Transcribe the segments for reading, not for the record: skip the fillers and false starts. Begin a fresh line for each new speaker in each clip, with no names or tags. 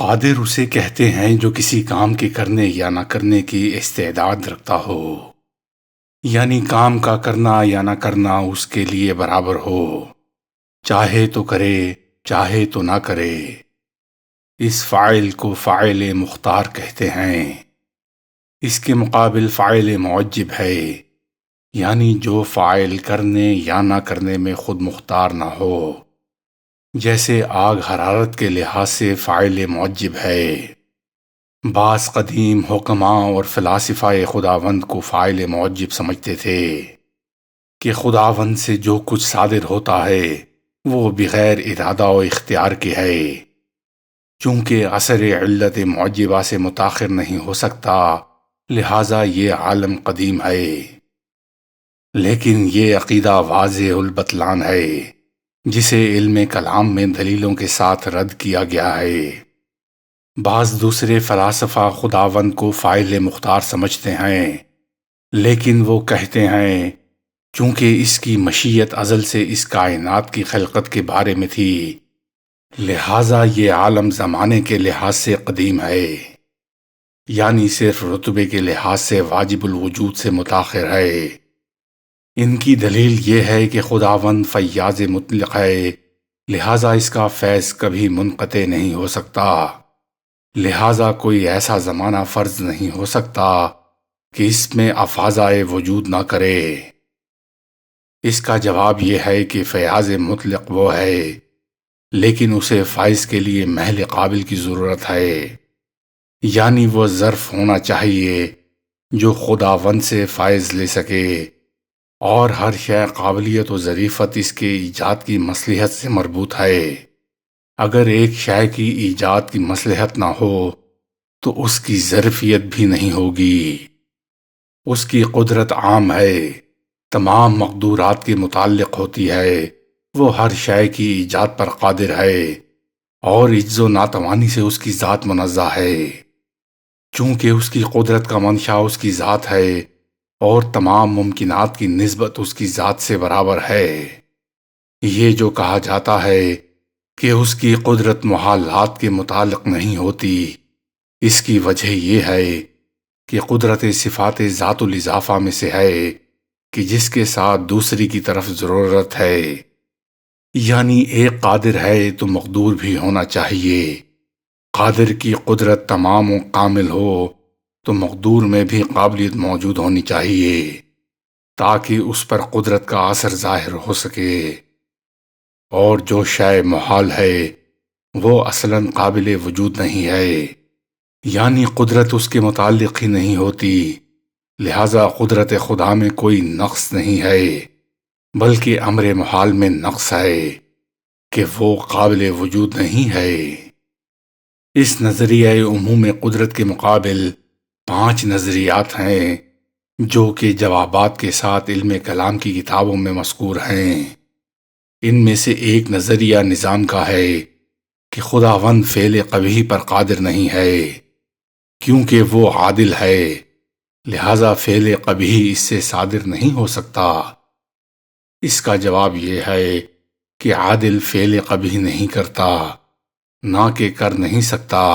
قادر اسے کہتے ہیں جو کسی کام کے کرنے یا نہ کرنے کی استعداد رکھتا ہو، یعنی کام کا کرنا یا نہ کرنا اس کے لیے برابر ہو، چاہے تو کرے چاہے تو نہ کرے۔ اس فاعل کو فاعل مختار کہتے ہیں۔ اس کے مقابل فاعل معجب ہے، یعنی جو فاعل کرنے یا نہ کرنے میں خود مختار نہ ہو، جیسے آگ حرارت کے لحاظ سے فاعل معجب ہے۔ بعض قدیم حکماء اور فلاسفہ خداوند کو فاعل معجب سمجھتے تھے کہ خداوند سے جو کچھ صادر ہوتا ہے وہ بغیر ارادہ و اختیار کے ہے، چونکہ اثر علت معجبہ سے متاخر نہیں ہو سکتا، لہٰذا یہ عالم قدیم ہے۔ لیکن یہ عقیدہ واضح البطلان ہے، جسے علم کلام میں دلیلوں کے ساتھ رد کیا گیا ہے۔ بعض دوسرے فلاسفہ خداوند کو فاعل مختار سمجھتے ہیں، لیکن وہ کہتے ہیں چونکہ اس کی مشیت ازل سے اس کائنات کی خلقت کے بارے میں تھی، لہٰذا یہ عالم زمانے کے لحاظ سے قدیم ہے، یعنی صرف رتبے کے لحاظ سے واجب الوجود سے متاخر ہے۔ ان کی دلیل یہ ہے کہ خداوند فیاض مطلق ہے، لہٰذا اس کا فیض کبھی منقطع نہیں ہو سکتا، لہٰذا کوئی ایسا زمانہ فرض نہیں ہو سکتا کہ اس میں افاضۂ وجود نہ کرے۔ اس کا جواب یہ ہے کہ فیاض مطلق وہ ہے، لیکن اسے فائز کے لیے محل قابل کی ضرورت ہے، یعنی وہ ظرف ہونا چاہیے جو خداوند سے فائز لے سکے، اور ہر شے قابلیت و ظریفت اس کے ایجاد کی مصلحت سے مربوط ہے۔ اگر ایک شے کی ایجاد کی مصلحت نہ ہو تو اس کی ظرفیت بھی نہیں ہوگی۔ اس کی قدرت عام ہے، تمام مقدورات کے متعلق ہوتی ہے، وہ ہر شے کی ایجاد پر قادر ہے، اور عجز و ناتوانی سے اس کی ذات منزہ ہے، چونکہ اس کی قدرت کا منشا اس کی ذات ہے، اور تمام ممکنات کی نسبت اس کی ذات سے برابر ہے۔ یہ جو کہا جاتا ہے کہ اس کی قدرت محالات کے متعلق نہیں ہوتی، اس کی وجہ یہ ہے کہ قدرت صفات ذات الاضافہ میں سے ہے کہ جس کے ساتھ دوسری کی طرف ضرورت ہے، یعنی ایک قادر ہے تو مقدور بھی ہونا چاہیے۔ قادر کی قدرت تمام و کامل ہو تو مقدور میں بھی قابلیت موجود ہونی چاہیے، تاکہ اس پر قدرت کا اثر ظاہر ہو سکے۔ اور جو شے محال ہے وہ اصلاً قابل وجود نہیں ہے، یعنی قدرت اس کے متعلق ہی نہیں ہوتی، لہذا قدرت خدا میں کوئی نقص نہیں ہے، بلکہ امر محال میں نقص ہے کہ وہ قابل وجود نہیں ہے۔ اس نظریہ عموم قدرت کے مقابل 5 نظریات ہیں جو کہ جوابات کے ساتھ علم کلام کی کتابوں میں مذکور ہیں۔ ان میں سے ایک نظریہ نظام کا ہے کہ خداوند فعل قبیح پر قادر نہیں ہے، کیونکہ وہ عادل ہے، لہذا فعل قبیح اس سے صادر نہیں ہو سکتا۔ اس کا جواب یہ ہے کہ عادل فعل قبیح نہیں کرتا، نہ کہ کر نہیں سکتا۔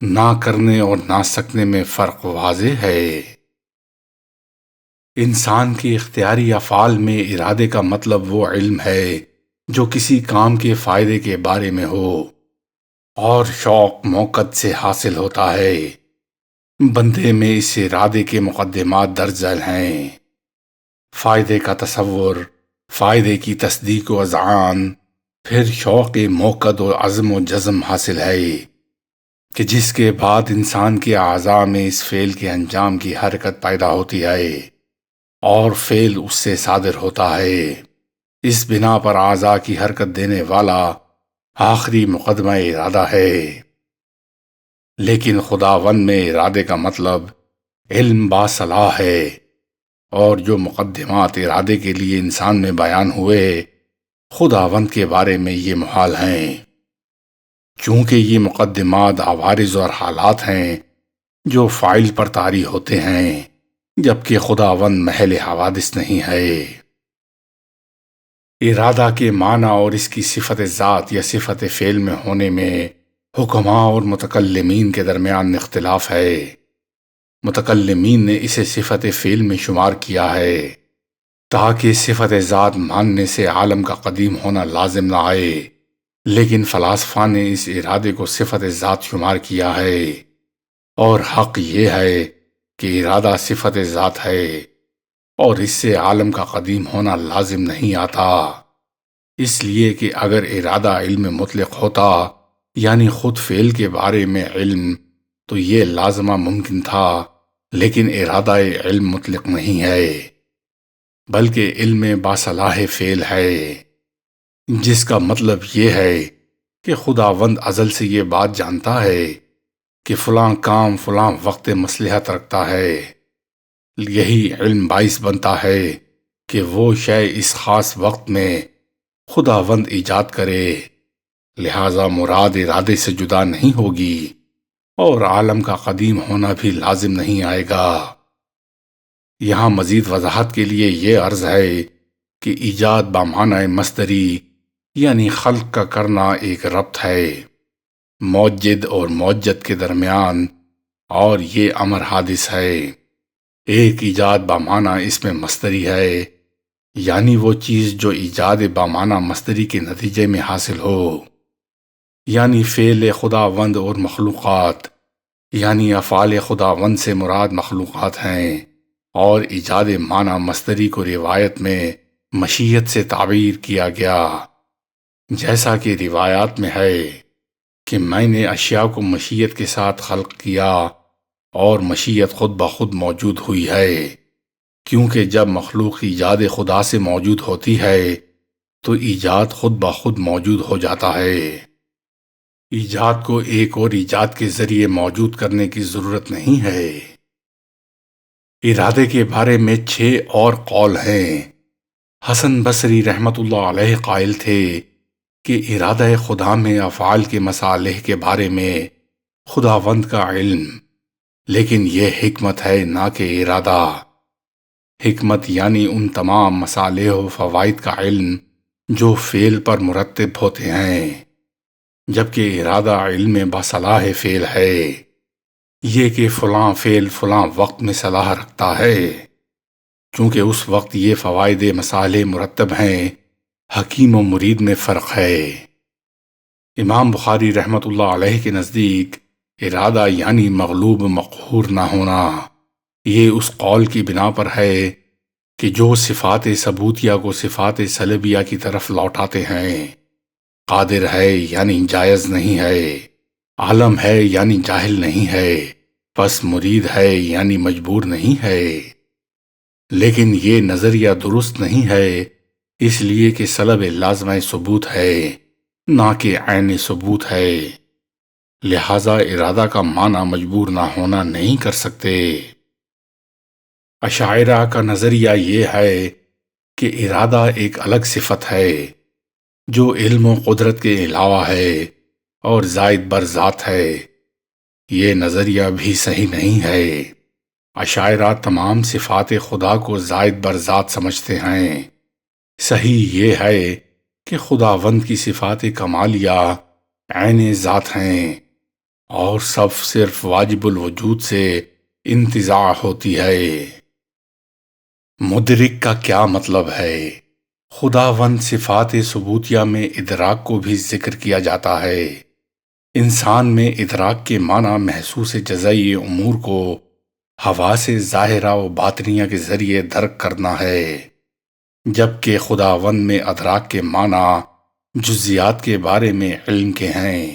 نہ کرنے اور نہ سکنے میں فرق واضح ہے۔ انسان کے اختیاری افعال میں ارادے کا مطلب وہ علم ہے جو کسی کام کے فائدے کے بارے میں ہو، اور شوق موقت سے حاصل ہوتا ہے۔ بندے میں اس ارادے کے مقدمات درج ذیل ہیں: فائدے کا تصور، فائدے کی تصدیق و اذعان، پھر شوق موقت و عزم و جزم حاصل ہے کہ جس کے بعد انسان کے اعضاء میں اس فعل کے انجام کی حرکت پیدا ہوتی ہے اور فعل اس سے صادر ہوتا ہے۔ اس بنا پر اعضاء کی حرکت دینے والا آخری مقدمہ ارادہ ہے۔ لیکن خداوند میں ارادے کا مطلب علم باصلاح ہے، اور جو مقدمات ارادے کے لیے انسان میں بیان ہوئے خداوند کے بارے میں یہ محال ہیں، چونکہ یہ مقدمات عوارض اور حالات ہیں جو فاعل پر طاری ہوتے ہیں، جبکہ خداوند محل حوادث نہیں ہے۔ ارادہ کے معنی اور اس کی صفت ذات یا صفت فعل میں ہونے میں حکماء اور متکلمین کے درمیان اختلاف ہے۔ متکلمین نے اسے صفت فعل میں شمار کیا ہے تاکہ صفت ذات ماننے سے عالم کا قدیم ہونا لازم نہ آئے، لیکن فلاسفہ نے اس ارادے کو صفت ذات شمار کیا ہے، اور حق یہ ہے کہ ارادہ صفت ذات ہے اور اس سے عالم کا قدیم ہونا لازم نہیں آتا، اس لیے کہ اگر ارادہ علم مطلق ہوتا یعنی خود فعل کے بارے میں علم تو یہ لازمہ ممکن تھا، لیکن ارادہ علم مطلق نہیں ہے بلکہ علم باصلاح فعل ہے، جس کا مطلب یہ ہے کہ خداوند ازل سے یہ بات جانتا ہے کہ فلاں کام فلاں وقت مصلحت رکھتا ہے، یہی علم باعث بنتا ہے کہ وہ شے اس خاص وقت میں خداوند ایجاد کرے، لہذا مراد ارادے سے جدا نہیں ہوگی اور عالم کا قدیم ہونا بھی لازم نہیں آئے گا۔ یہاں مزید وضاحت کے لیے یہ عرض ہے کہ ایجاد بمعنی مصدری یعنی خلق کا کرنا ایک ربط ہے موجد اور موجد کے درمیان، اور یہ امر حادث ہے۔ ایک ایجاد بمعنی اس میں مصدری ہے، یعنی وہ چیز جو ایجاد بمعنی مصدری کے نتیجے میں حاصل ہو، یعنی فعل خداوند اور مخلوقات، یعنی افعال خداوند سے مراد مخلوقات ہیں، اور ایجاد معنی مصدری کو روایت میں مشیت سے تعبیر کیا گیا، جیسا کہ روایات میں ہے کہ میں نے اشیاء کو مشیت کے ساتھ خلق کیا اور مشیت خود بخود موجود ہوئی ہے، کیونکہ جب مخلوق ایجاد خدا سے موجود ہوتی ہے تو ایجاد خود بخود موجود ہو جاتا ہے۔ ایجاد کو ایک اور ایجاد کے ذریعے موجود کرنے کی ضرورت نہیں ہے۔ ارادے کے بارے میں 6 اور قول ہیں۔ حسن بصری رحمت اللہ علیہ قائل تھے کہ ارادہ خدا میں افعال کے مصالح کے بارے میں خداوند کا علم، لیکن یہ حکمت ہے نہ کہ ارادہ۔ حکمت یعنی ان تمام مصالح و فوائد کا علم جو فعل پر مرتب ہوتے ہیں، جبکہ ارادہ علم باصلاح فعل ہے، یہ کہ فلاں فعل فلاں وقت میں صلاح رکھتا ہے، چونکہ اس وقت یہ فوائد مصالح مرتب ہیں۔ حکیم و مرید میں فرق ہے۔ امام بخاری رحمت اللہ علیہ کے نزدیک ارادہ یعنی مغلوب مقہور نہ ہونا، یہ اس قول کی بنا پر ہے کہ جو صفات ثبوتیہ کو صفات سلبیہ کی طرف لوٹاتے ہیں، قادر ہے یعنی جائز نہیں ہے، عالم ہے یعنی جاہل نہیں ہے، پس مرید ہے یعنی مجبور نہیں ہے، لیکن یہ نظریہ درست نہیں ہے، اس لیے کہ سلب لازمہ ثبوت ہے نہ کہ عین ثبوت ہے، لہذا ارادہ کا معنی مجبور نہ ہونا نہیں کر سکتے۔ اشاعرہ کا نظریہ یہ ہے کہ ارادہ ایک الگ صفت ہے جو علم و قدرت کے علاوہ ہے اور زائد بر ذات ہے۔ یہ نظریہ بھی صحیح نہیں ہے۔ اشاعرہ تمام صفات خدا کو زائد بر ذات سمجھتے ہیں۔ صحیح یہ ہے کہ خداوند کی صفات کمالیہ عین ذات ہیں اور سب صرف واجب الوجود سے انتزاع ہوتی ہے۔ مدرک کا کیا مطلب ہے؟ خداوند صفات ثبوتیہ میں ادراک کو بھی ذکر کیا جاتا ہے۔ انسان میں ادراک کے معنی محسوس جزئی امور کو حواس ظاہرہ و باطنیہ کے ذریعے درک کرنا ہے، جبکہ خداوند میں ادراک کے معنی جزیات کے بارے میں علم کے ہیں۔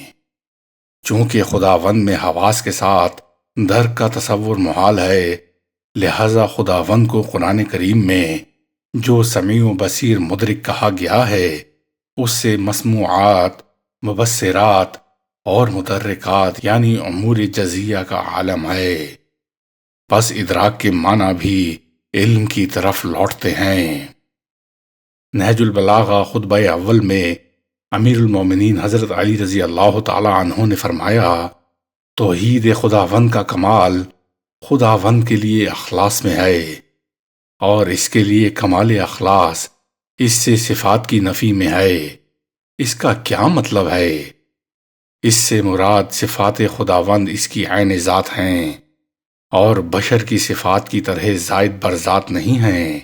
چونکہ خداوند میں حواس کے ساتھ درک کا تصور محال ہے، لہذا خداوند کو قرآن کریم میں جو سمیع و بصیر مدرک کہا گیا ہے، اس سے مسموعات، مبصرات اور مدرکات یعنی امور جزیہ کا عالم ہے۔ پس ادراک کے معنی بھی علم کی طرف لوٹتے ہیں۔ نہج البلاغہ خطبہ اول میں امیر المومنین حضرت علی رضی اللہ تعالی عنہ نے فرمایا، توحید خداوند کا کمال خداوند کے لیے اخلاص میں ہے، اور اس کے لیے کمال اخلاص اس سے صفات کی نفی میں ہے۔ اس کا کیا مطلب ہے؟ اس سے مراد صفات خداوند اس کی عین ذات ہیں اور بشر کی صفات کی طرح زائد بر ذات نہیں ہیں،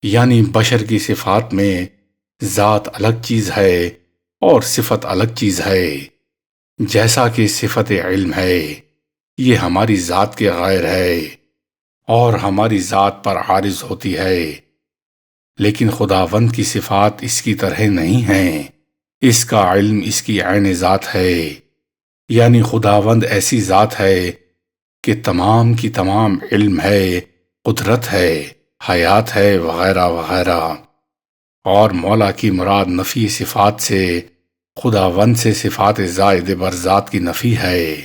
یعنی بشر کی صفات میں ذات الگ چیز ہے اور صفت الگ چیز ہے۔ جیسا کہ صفت علم ہے، یہ ہماری ذات کے غیر ہے اور ہماری ذات پر عارض ہوتی ہے، لیکن خداوند کی صفات اس کی طرح نہیں ہیں۔ اس کا علم اس کی عین ذات ہے، یعنی خداوند ایسی ذات ہے کہ تمام کی تمام علم ہے، قدرت ہے، حیات ہے، وغیرہ وغیرہ۔ اور مولا کی مراد نفی صفات سے خداوند سے صفات زائد بر ذات کی نفی ہے۔